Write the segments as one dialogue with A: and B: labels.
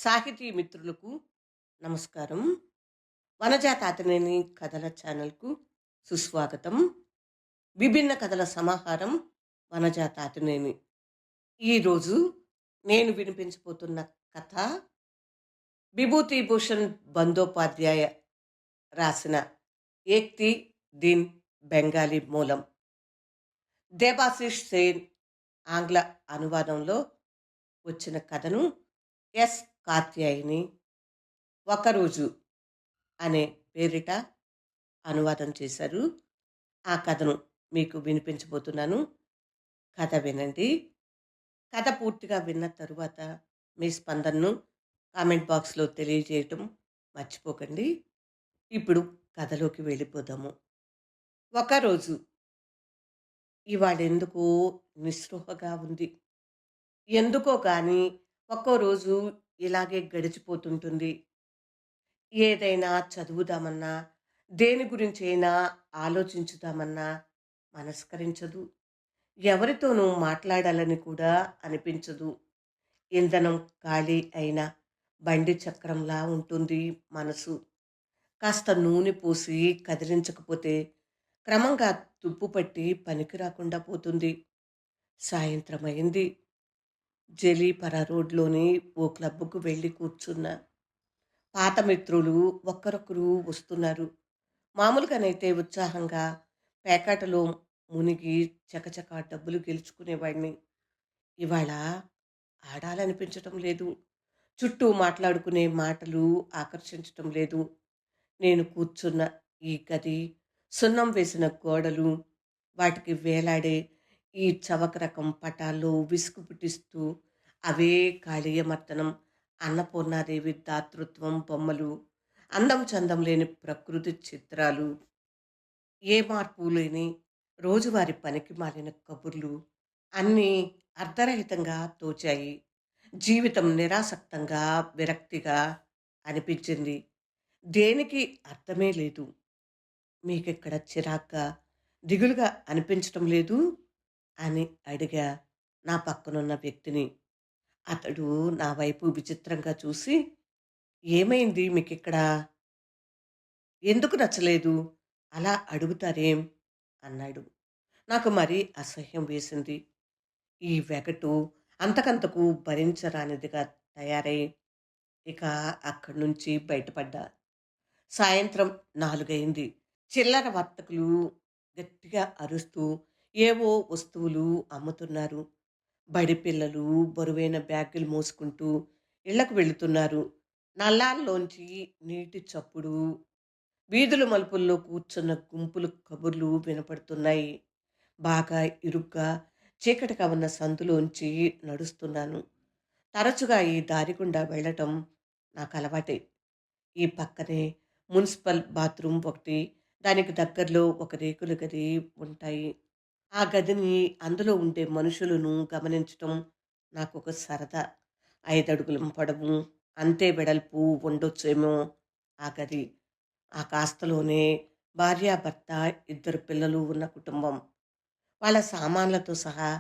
A: సాహితీ మిత్రులకు నమస్కారం. వనజా తాతినేని కథల ఛానల్కు సుస్వాగతం. విభిన్న కథల సమాహారం వనజా తాతినేని. ఈరోజు నేను వినిపించబోతున్న కథ విభూతిభూషణ్ బందోపాధ్యాయ రాసిన ఏక్తి దీన్ బెంగాలీ మూలం. దేబాశిష్ సేన్ ఆంగ్ల అనువాదంలో వచ్చిన కథను ఎస్ కాత్యాయిని ఒకరోజు అనే పేరిట అనువాదం చేశారు. ఆ కథను మీకు వినిపించబోతున్నాను. కథ వినండి. కథ పూర్తిగా విన్న తరువాత మీ స్పందనను కామెంట్ బాక్స్లో తెలియజేయటం మర్చిపోకండి. ఇప్పుడు కథలోకి వెళ్ళిపోదాము. ఒకరోజు ఇవాళెందుకో నిస్పృహగా ఉంది. ఎందుకో కానీ ఒక్కో రోజు ఇలాగే గడిచిపోతుంటుంది. ఏదైనా చదువుదామన్నా, దేని గురించైనా ఆలోచించుదామన్నా మనస్కరించదు. ఎవరితోనూ మాట్లాడాలని కూడా అనిపించదు. ఇంధనం ఖాళీ అయిన బండి చక్రంలా ఉంటుంది మనసు. కాస్త నూనె పోసి కదిలించకపోతే క్రమంగా తుప్పు పట్టి పనికి రాకుండా పోతుంది. సాయంత్రమైంది. జలీపర రోడ్లోని ఓ క్లబ్కు వెళ్ళి కూర్చున్నా. పాత మిత్రులు ఒక్కరొక్కరు వస్తున్నారు. మామూలుగానైతే ఉత్సాహంగా పేకాటలో మునిగి చకచకా డబ్బులు గెలుచుకునేవాడిని. ఇవాళ ఆడాలనిపించటం లేదు. చుట్టూ మాట్లాడుకునే మాటలు ఆకర్షించటం లేదు. నేను కూర్చున్న ఈ గది, సున్నం వేసిన గోడలు, వాటికి వేలాడే ఈ చవక రకం పటాల్లో విసుగు పుట్టిస్తూ అవే కాళీయమర్దనం, అన్నపూర్ణాదేవి దాతృత్వం బొమ్మలు, అందం చందం లేని ప్రకృతి చిత్రాలు, ఏ మార్పు లేని రోజువారి పనికి మాలిన కబుర్లు అన్నీ అర్ధరహితంగా తోచాయి. జీవితం నిరాసక్తంగా, విరక్తిగా అనిపించింది. దేనికి అర్థమే లేదు. మీకిక్కడ చిరాగ్గా, దిగులుగా అనిపించటం లేదు అని అడిగా నా పక్కనున్న వ్యక్తిని. అతడు నా వైపు విచిత్రంగా చూసి, ఏమైంది మీకిక్కడ? ఎందుకు నచ్చలేదు? అలా అడుగుతారేం? అన్నాడు. నాకు మరీ అసహ్యం వేసింది. ఈ వెగటు అంతకంతకు భరించరానిదిగా తయారై ఇక అక్కడి నుంచి బయటపడ్డా. సాయంత్రం 4 అయింది. చిల్లర వర్తకులు గట్టిగా అరుస్తూ ఏవో వస్తువులు అమ్ముతున్నారు. బడి పిల్లలు బరువైన బ్యాగులు మోసుకుంటూ ఇళ్లకు వెళుతున్నారు. నల్లాల్లోంచి నీటి చప్పుడు, వీధుల మలుపుల్లో కూర్చున్న గుంపులు కబుర్లు వినపడుతున్నాయి. బాగా ఇరుగ్గా చీకటిగా ఉన్న సందులోంచి నడుస్తున్నాను. తరచుగా ఈ దారి గుండా వెళ్ళటం నాకు అలవాటే. ఈ పక్కనే మున్సిపల్ బాత్రూమ్ ఒకటి, దానికి దగ్గరలో ఒక రేకుల గది ఉంటాయి. ఆ గదిని, అందులో ఉండే మనుషులను గమనించటం నాకొక సరదా. 5 అడుగుల పొడవు, అంతే వెడల్పు ఉండొచ్చేమో ఆ గది. ఆ కాస్తలోనే భార్యాభర్త, 2 పిల్లలు ఉన్న కుటుంబం. వాళ్ళ సామాన్లతో సహా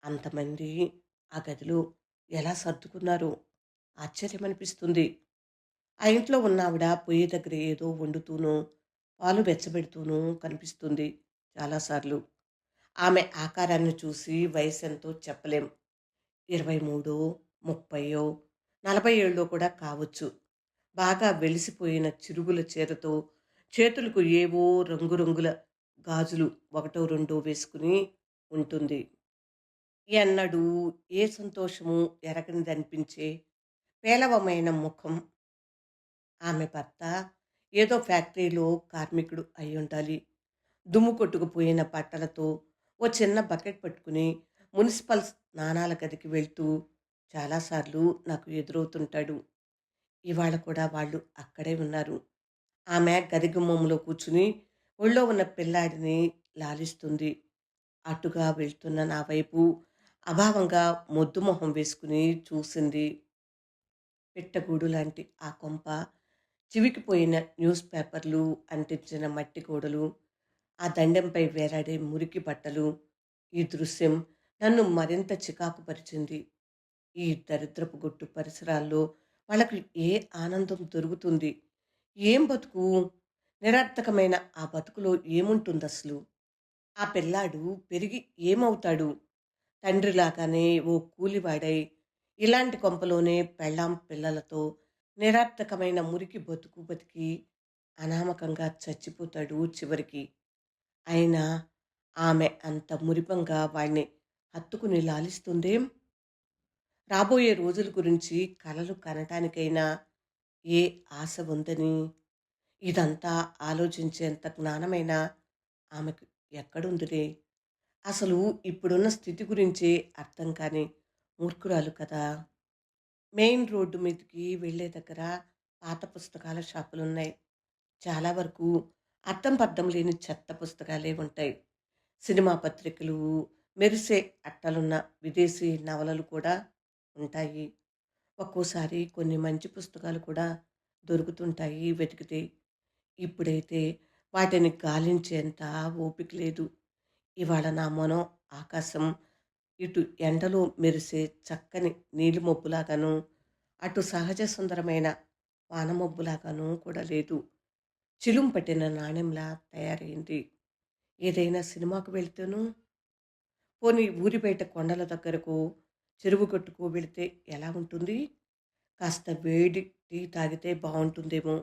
A: అంతమంది ఆ గదిలో ఎలా సర్దుకున్నారో ఆశ్చర్యమనిపిస్తుంది. ఆ ఇంట్లో ఉన్నావిడ పొయ్యి దగ్గర ఏదో వండుతూనో, పాలు వెచ్చబెడుతూనో కనిపిస్తుంది చాలాసార్లు. ఆమె ఆకారాన్ని చూసి వయసెంతో చెప్పలేం. 23, 30, 40 ఏళ్ళో కూడా కావచ్చు. బాగా వెలిసిపోయిన చిరుగుల చీరతో, చేతులకు ఏవో రంగురంగుల గాజులు ఒకటో రెండో వేసుకుని ఉంటుంది. ఎన్నడూ ఏ సంతోషము ఎరగనిదనిపించే పేలవమైన ముఖం. ఆమె భర్త ఏదో ఫ్యాక్టరీలో కార్మికుడు అయ్యుండాలి. దుమ్ము కొట్టుకుపోయిన బట్టలతో ఓ చిన్న బకెట్ పట్టుకుని మున్సిపల్ స్నానాల గదికి వెళ్తూ చాలాసార్లు నాకు ఎదురవుతుంటాడు. ఇవాళ కూడా వాళ్ళు అక్కడే ఉన్నారు. ఆమె గది గుమ్మంలో కూర్చుని ఒళ్ళో ఉన్న పిల్లాడిని లాలిస్తుంది. అటుగా వెళ్తున్న నా వైపు అభావంగా మొద్దు మొహం వేసుకుని చూసింది. పిట్టగూడు లాంటి ఆ కొంప, చివికిపోయిన న్యూస్ పేపర్లు అంటించిన మట్టి గోడలు, ఆ దండెంపై వేలాడే మురికి బట్టలు, ఈ దృశ్యం నన్ను మరింత చికాకు పరిచింది. ఈ దరిద్రపు గొట్టు పరిసరాల్లో వాళ్ళకి ఏ ఆనందం దొరుకుతుంది? ఏం బతుకు? నిరర్థకమైన ఆ బతుకులో ఏముంటుందసలు? ఆ పిల్లాడు పెరిగి ఏమవుతాడు? తండ్రిలాగానే ఓ కూలివాడై, ఇలాంటి కొంపలోనే పెళ్ళాం, పిల్లలతో నిరర్థకమైన మురికి బతుకు బతికి అనామకంగా చచ్చిపోతాడు చివరికి. అయినా ఆమె అంత మురిపంగా వాడిని హత్తుకుని లాలిస్తుందేం? రాబోయే రోజుల గురించి కలలు కనటానికైనా ఏ ఆశ ఉందని, ఇదంతా ఆలోచించేంత జ్ఞానమైనా ఆమెకు ఎక్కడుందిలే? అసలు ఇప్పుడున్న స్థితి గురించే అర్థం కాని మూర్ఖురాలు కదా! మెయిన్ రోడ్డు మీదకి వెళ్ళే దగ్గర పాత పుస్తకాల షాపులున్నాయి. చాలా వరకు అర్థం పర్థం లేని చెత్త పుస్తకాలే ఉంటాయి. సినిమా పత్రికలు, మెరిసే అట్టలున్న విదేశీ నవలలు కూడా ఉంటాయి. ఒక్కోసారి కొన్ని మంచి పుస్తకాలు కూడా దొరుకుతుంటాయి వెతికితే. ఇప్పుడైతే వాటిని గాలించేంత ఓపిక లేదు. ఇవాళ నా మనో ఆకాశం ఇటు ఎండలో మెరిసే చక్కని నీలిమబ్బులాగాను, అటు సహజ సుందరమైన వానమబ్బులాగాను కూడా లేదు. చిలుం పట్టిన నాణెంలా తయారైంది. ఏదైనా సినిమాకు వెళ్తేనూ, పోనీ ఊరి బయట కొండల దగ్గరకో, చెరువు గట్టుకో వెళితే ఎలా ఉంటుంది? కాస్త వేడి టీ తాగితే బావుంటుందేమో!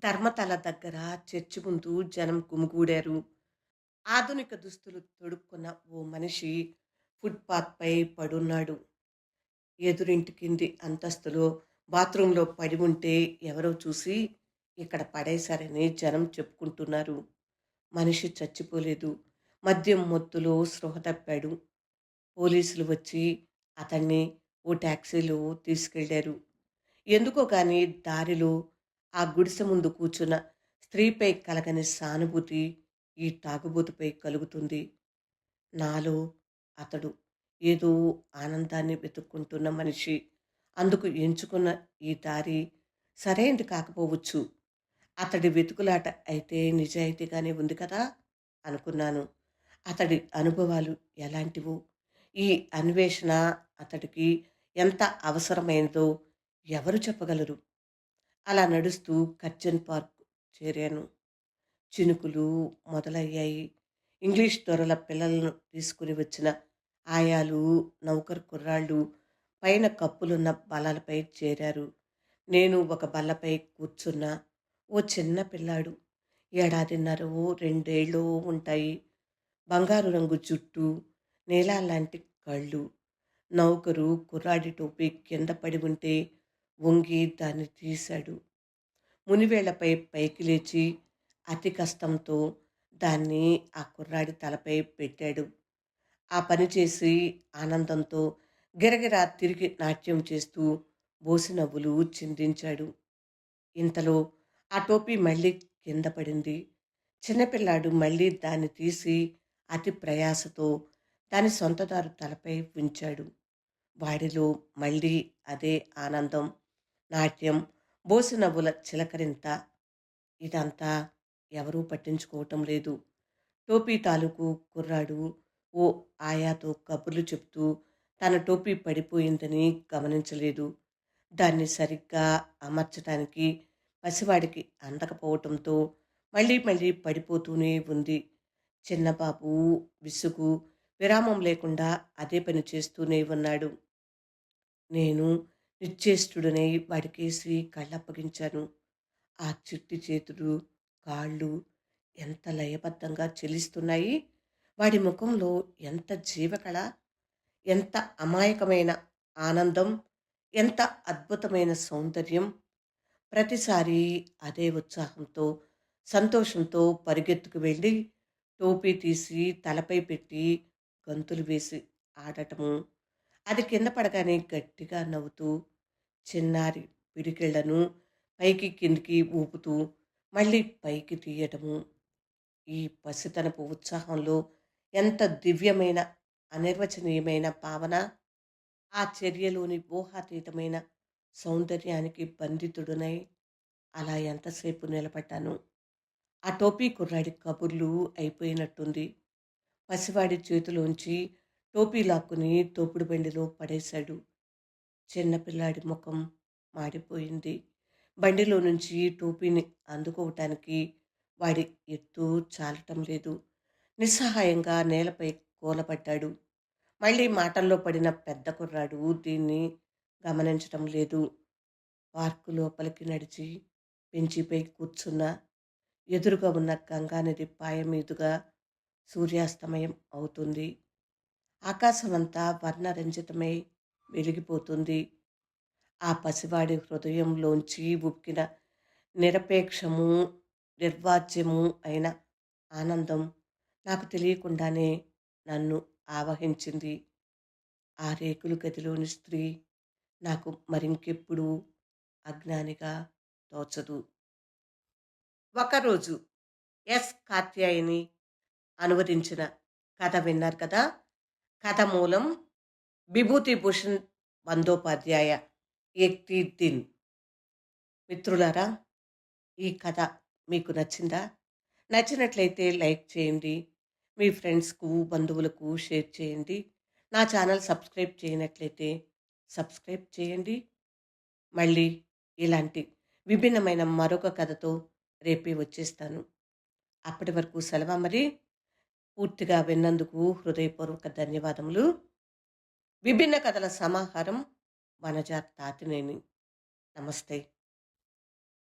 A: ధర్మతల దగ్గర చర్చి ముందు జనం గుమిగూడారు. ఆధునిక దుస్తులు తొడుక్కున్న ఓ మనిషి ఫుట్‌పాత్‌పై పడున్నాడు. ఎదురింటి కింది అంతస్తులో బాత్రూంలో పడి ఉంటే ఎవరో చూసి ఇక్కడ పడేశారని జనం చెప్పుకుంటున్నారు. మనిషి చచ్చిపోలేదు. మద్యం మత్తులో స్పృహ తప్పాడు. పోలీసులు వచ్చి అతన్ని ఓ టాక్సీలో తీసుకెళ్లారు. ఎందుకో గాని దారిలో ఆ గుడిసె ముందు కూర్చున్న స్త్రీపై కలగని సానుభూతి ఈ తాగుబోతుపై కలుగుతుంది. నాలో అతడు ఏదో ఆనందాన్ని వెతుక్కుంటున్న మనిషి. అందుకు ఎంచుకున్న ఈ దారి సరైంది కాకపోవచ్చు. అతడి వెతుకులాట అయితే నిజాయితీగానే ఉంది కదా అనుకున్నాను. అతడి అనుభవాలు ఎలాంటివో, ఈ అన్వేషణ అతడికి ఎంత అవసరమైనదో ఎవరు చెప్పగలరు? అలా నడుస్తూ కర్జన్ పార్క్ చేరాను. చినుకులు మొదలయ్యాయి. ఇంగ్లీష్ దొరల పిల్లలను తీసుకుని వచ్చిన ఆయాలు, నౌకరు కుర్రాళ్ళు పైన కప్పులున్న బల్లలపై చేరారు. నేను ఒక బల్లపై కూర్చున్నా. ఓ చిన్న పిల్లాడు. ఏడాదిన్నరో, రెండేళ్ళో ఉంటాయి. బంగారు రంగు జుట్టు, నీలాల్లాంటి కళ్ళు. నౌకరు కుర్రాడి టోపీ కింద పడి ఉంటే వంగి దాన్ని తీశాడు. మునివేళ్లపై పైకి లేచి అతి కష్టంతో దాన్ని ఆ కుర్రాడి తలపై పెట్టాడు. ఆ పని చేసి ఆనందంతో గిరగిరా తిరిగి నాట్యం చేస్తూ బోసి నవ్వులు చిందించాడు. ఇంతలో ఆ టోపీ మళ్ళీ కింద పడింది. చిన్నపిల్లాడు మళ్ళీ దాన్ని తీసి అతి ప్రయాసతో దాని సొంతదారు తలపై ఉంచాడు. వాడిలో మళ్ళీ అదే ఆనందం, నాట్యం, బోసి నవ్వుల చిలకరింత. ఇదంతా ఎవరూ పట్టించుకోవటం లేదు. టోపీ తాలూకు కుర్రాడు ఓ ఆయాతో కబుర్లు చెప్తూ తన టోపీ పడిపోయిందని గమనించలేదు. దాన్ని సరిగ్గా అమర్చటానికి పసివాడికి అందకపోవటంతో మళ్ళీ మళ్ళీ పడిపోతూనే ఉంది. చిన్నబాబు విసుగు, విరామం లేకుండా అదే పని చేస్తూనే ఉన్నాడు. నేను నిశ్చేష్టుడనై వాడికేసి కళ్ళప్పగించాను. ఆ చిట్టి చేతులు, కాళ్ళు ఎంత లయబద్ధంగా చెలిస్తున్నాయి. వాడి ముఖంలో ఎంత జీవకళ, ఎంత అమాయకమైన ఆనందం, ఎంత అద్భుతమైన సౌందర్యం. ప్రతిసారి అదే ఉత్సాహంతో, సంతోషంతో పరిగెత్తుకు వెళ్ళి టోపీ తీసి తలపై పెట్టి గంతులు వేసి ఆడటము. అది కింద పడగానే గట్టిగా నవ్వుతూ చిన్నారి పిడికిళ్లను పైకి కిందికి ఊపుతూ మళ్ళీ పైకి తీయటము. ఈ పసితనపు ఉత్సాహంలో ఎంత దివ్యమైన, అనిర్వచనీయమైన భావన! ఆ చర్యలోని ఊహాతీతమైన సౌందర్యానికి బంధితుడునై అలా ఎంతసేపు నిలబడ్డాను. ఆ టోపీ కుర్రాడి కబుర్లు అయిపోయినట్టుంది. పసివాడి చేతిలోంచి టోపీ లాక్కుని తోపుడు బండిలో పడేశాడు. చిన్నపిల్లాడి ముఖం మాడిపోయింది. బండిలో నుంచి టోపీని అందుకోవటానికి వాడి ఎత్తు చాలటం లేదు. నిస్సహాయంగా నేలపై కూలబడ్డాడు. మళ్ళీ మాటల్లో పడిన పెద్ద కుర్రాడు దీన్ని గమనించటం లేదు. పార్కు లోపలికి నడిచి బెంచిపై కూర్చున్న ఎదురుగా ఉన్న గంగానది పాయ మీదుగా సూర్యాస్తమయం అవుతుంది. ఆకాశమంతా వర్ణరంజితమై వెలిగిపోతుంది. ఆ పసివాడి హృదయంలోంచి ఉక్కిన నిరపేక్షము, నిర్వాజ్యము అయిన ఆనందం నాకు తెలియకుండానే నన్ను ఆవహించింది. ఆ రేకులు గదిలోని స్త్రీ నాకు మరింకెప్పుడూ అజ్ఞానిగా తోచదు. ఒకరోజు ఎస్. కాత్యాయని అనువదించిన కథ విన్నారు కదా! కథ మూలం విభూతిభూషణ్ బందోపాధ్యాయ 'ఏక్ తీ దిన్'. మిత్రులారా, ఈ కథ మీకు నచ్చిందా? నచ్చినట్లయితే లైక్ చేయండి. మీ ఫ్రెండ్స్‌కు, బంధువులకు షేర్ చేయండి. నా ఛానల్ సబ్స్క్రైబ్ చేయనట్లయితే సబ్స్క్రైబ్ చేయండి. మళ్ళీ ఇలాంటి విభిన్నమైన మరొక కథతో రేపే వచ్చేస్తాను. అప్పటి వరకు సెలవా మరి. పూర్తిగా విన్నందుకు హృదయపూర్వక ధన్యవాదములు. విభిన్న కథల సమాహారం వనజ తాతినేని. నమస్తే.